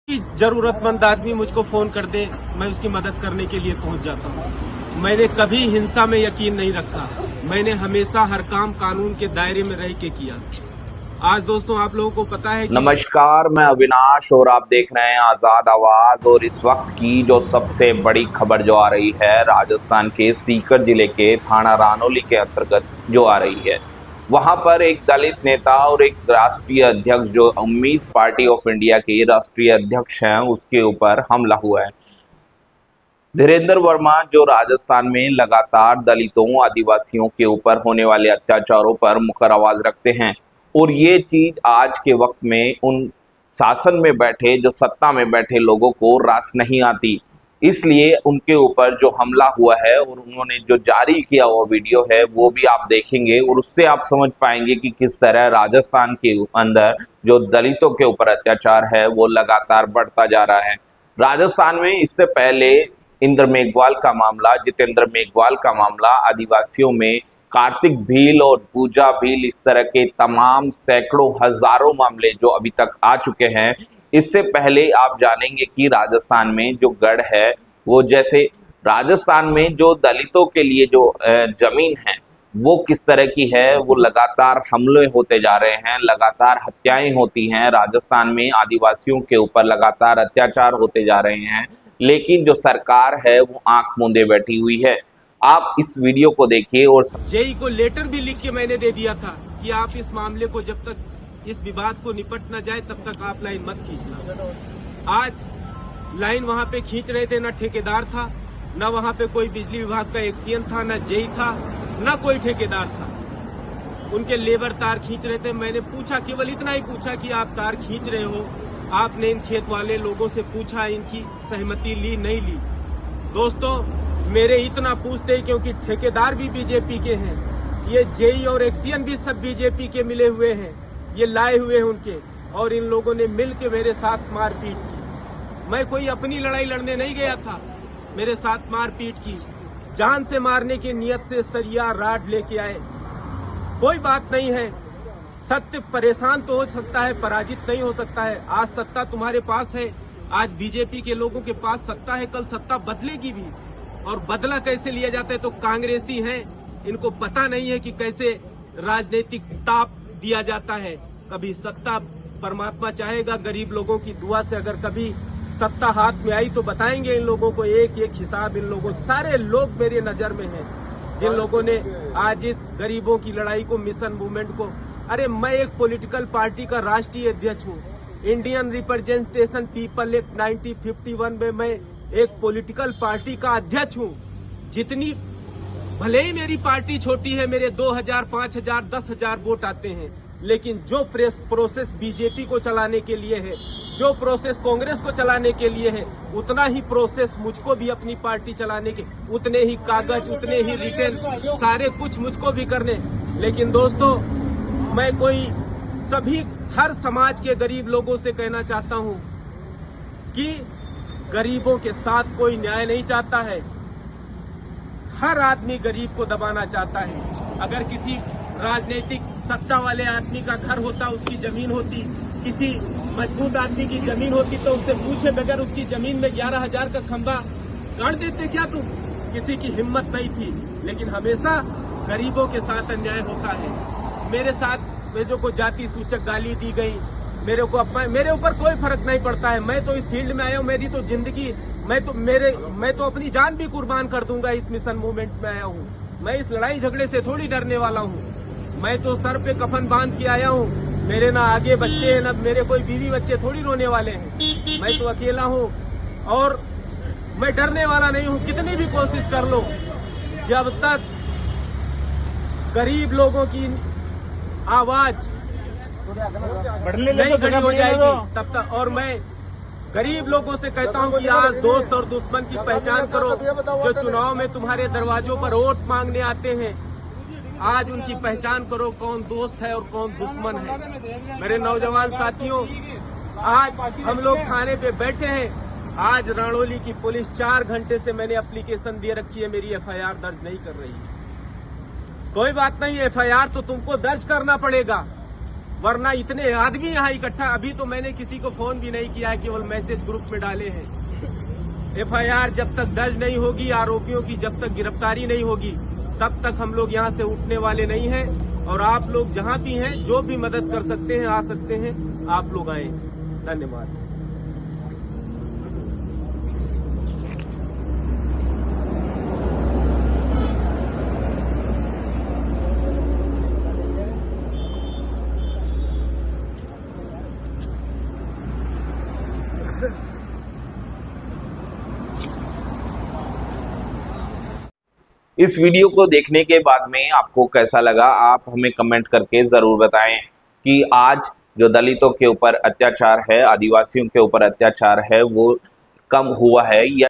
जरूरतमंद आदमी मुझको फोन कर दे, मैं उसकी मदद करने के लिए पहुंच जाता हूं। मैंने कभी हिंसा में यकीन नहीं रखा। मैंने हमेशा हर काम कानून के दायरे में रह के किया। आज दोस्तों आप लोगों को पता है कि नमस्कार, मैं अविनाश और आप देख रहे हैं आजाद आवाज। और इस वक्त की जो सबसे बड़ी खबर जो आ रही है राजस्थान के सीकर जिले के थाना रानौली के अंतर्गत जो आ रही है, वहां पर एक दलित नेता और एक राष्ट्रीय अध्यक्ष जो उम्मीद पार्टी ऑफ इंडिया के राष्ट्रीय अध्यक्ष हैं उसके ऊपर हमला हुआ है। धीरेन्द्र वर्मा जो राजस्थान में लगातार दलितों आदिवासियों के ऊपर होने वाले अत्याचारों पर मुखर आवाज रखते हैं और ये चीज आज के वक्त में उन शासन में बैठे जो सत्ता में बैठे लोगों को रास नहीं आती, इसलिए उनके ऊपर जो हमला हुआ है और उन्होंने जो जारी किया हुआ वीडियो है वो भी आप देखेंगे और उससे आप समझ पाएंगे कि किस तरह राजस्थान के अंदर जो दलितों के ऊपर अत्याचार है वो लगातार बढ़ता जा रहा है। राजस्थान में इससे पहले इंद्र मेघवाल का मामला, जितेंद्र मेघवाल का मामला, आदिवासियों में कार्तिक भील और पूजा भील, इस तरह के तमाम सैकड़ों हजारों मामले जो अभी तक आ चुके हैं। इससे पहले आप जानेंगे कि राजस्थान में जो गढ़ है वो, जैसे राजस्थान में जो दलितों के लिए जो जमीन है वो किस तरह की है, वो लगातार हमले होते जा रहे हैं, लगातार हत्याएं होती हैं राजस्थान में, आदिवासियों के ऊपर लगातार अत्याचार होते जा रहे हैं, लेकिन जो सरकार है वो आंख मूंदे बैठी हुई है। आप इस वीडियो को देखिए। और जेई को लेटर भी लिख के मैंने दे दिया था कि आप इस मामले को, जब तक इस विवाद को निपट न जाए तब तक आप लाइन मत खींचना। आज लाइन वहां पे खींच रहे थे, न ठेकेदार था, न वहां पे कोई बिजली विभाग का एक्सीएन था, न जेई था, न कोई ठेकेदार था। उनके लेबर तार खींच रहे थे। मैंने पूछा, केवल इतना ही पूछा कि आप तार खींच रहे हो, आपने इन खेत वाले लोगों से पूछा, इनकी सहमति ली नहीं ली? दोस्तों मेरे इतना पूछते ही, क्योंकि ठेकेदार भी बीजेपी के हैं, ये जेई और एक्सीएन भी सब बीजेपी के मिले हुए हैं, ये लाए हुए हैं उनके, और इन लोगों ने मिल के मेरे साथ मारपीट की। मैं कोई अपनी लड़ाई लड़ने नहीं गया था, मेरे साथ मारपीट की, जान से मारने की नियत से सरिया राड लेके आए। कोई बात नहीं है, सत्य परेशान तो हो सकता है, पराजित नहीं हो सकता है। आज सत्ता तुम्हारे पास है, आज बीजेपी के लोगों के पास सत्ता है, कल सत्ता बदलेगी भी। और बदला कैसे लिया जाता है तो कांग्रेसी हैं, इनको पता नहीं है कि कैसे राजनीतिक ताप दिया जाता है। कभी सत्ता परमात्मा चाहेगा, गरीब लोगों की दुआ से अगर कभी सत्ता हाथ में आई तो बताएंगे इन लोगों को एक एक हिसाब। इन लोगों, सारे लोग मेरे नजर में हैं जिन लोगों ने आज इस गरीबों की लड़ाई को, मिशन मूवमेंट को, अरे मैं एक पॉलिटिकल पार्टी का राष्ट्रीय अध्यक्ष हूँ, इंडियन रिप्रेजेंटेशन पीपल एक्ट 1951 में मैं एक पॉलिटिकल पार्टी का अध्यक्ष हूँ। जितनी, भले ही मेरी पार्टी छोटी है, मेरे 2000, 5000, 10,000 वोट आते हैं, लेकिन जो प्रोसेस बीजेपी को चलाने के लिए है, जो प्रोसेस कांग्रेस को चलाने के लिए है, उतना ही प्रोसेस मुझको भी अपनी पार्टी चलाने के, उतने ही कागज, उतने ही रिटेन, सारे कुछ मुझको भी करने। लेकिन दोस्तों मैं कोई सभी, हर समाज के गरीब लोगों से कहना चाहता हूं कि गरीबों के साथ कोई न्याय नहीं चाहता है। हर आदमी गरीब को दबाना चाहता है। अगर किसी राजनीतिक सत्ता वाले आदमी का घर होता, उसकी जमीन होती, किसी मजबूत आदमी की जमीन होती तो उससे पूछे बगैर उसकी जमीन में 11,000 का खंभा गाड़ देते क्या तुम? किसी की हिम्मत नहीं थी। लेकिन हमेशा गरीबों के साथ अन्याय होता है। मेरे साथ जो को जाति सूचक गाली दी गई, मेरे ऊपर कोई फर्क नहीं पड़ता है। मैं तो इस फील्ड में आया हूँ, मेरी तो जिंदगी, मैं तो अपनी जान भी कुर्बान कर दूंगा, इस मिशन मूवमेंट में आया हूँ। मैं इस लड़ाई झगड़े से थोड़ी डरने वाला हूँ। मैं तो सर पे कफन बांध के आया हूँ। मेरे ना आगे बच्चे हैं, ना मेरे कोई बीवी बच्चे थोड़ी रोने वाले हैं। मैं तो अकेला हूँ और मैं डरने वाला नहीं हूँ। कितनी भी कोशिश कर लो, जब तक गरीब लोगों की आवाज नहीं खड़ी हो जाएगी तब तक। और मैं गरीब लोगों से कहता हूं कि आज दोस्त और दुश्मन की पहचान करो। जो चुनाव में तुम्हारे दरवाजों पर वोट मांगने आते हैं, आज उनकी पहचान करो, कौन दोस्त है और कौन दुश्मन है। मेरे नौजवान साथियों, आज हम लोग थाने पे बैठे हैं। आज रानौली की पुलिस 4 घंटे से मैंने एप्लीकेशन दे रखी है, मेरी एफआईआर दर्ज नहीं कर रही है। कोई बात नहीं, एफआईआर तो तुमको दर्ज करना पड़ेगा। वरना इतने आदमी यहाँ इकट्ठा, अभी तो मैंने किसी को फोन भी नहीं किया है, केवल मैसेज ग्रुप में डाले हैं। एफआईआर जब तक दर्ज नहीं होगी, आरोपियों की जब तक गिरफ्तारी नहीं होगी, तब तक हम लोग यहाँ से उठने वाले नहीं हैं। और आप लोग जहाँ भी हैं, जो भी मदद कर सकते हैं, आ सकते हैं, आप लोग आए। धन्यवाद। इस वीडियो को देखने के बाद में आपको कैसा लगा, आप हमें कमेंट करके ज़रूर बताएं कि आज जो दलितों के ऊपर अत्याचार है, आदिवासियों के ऊपर अत्याचार है, वो कम हुआ है या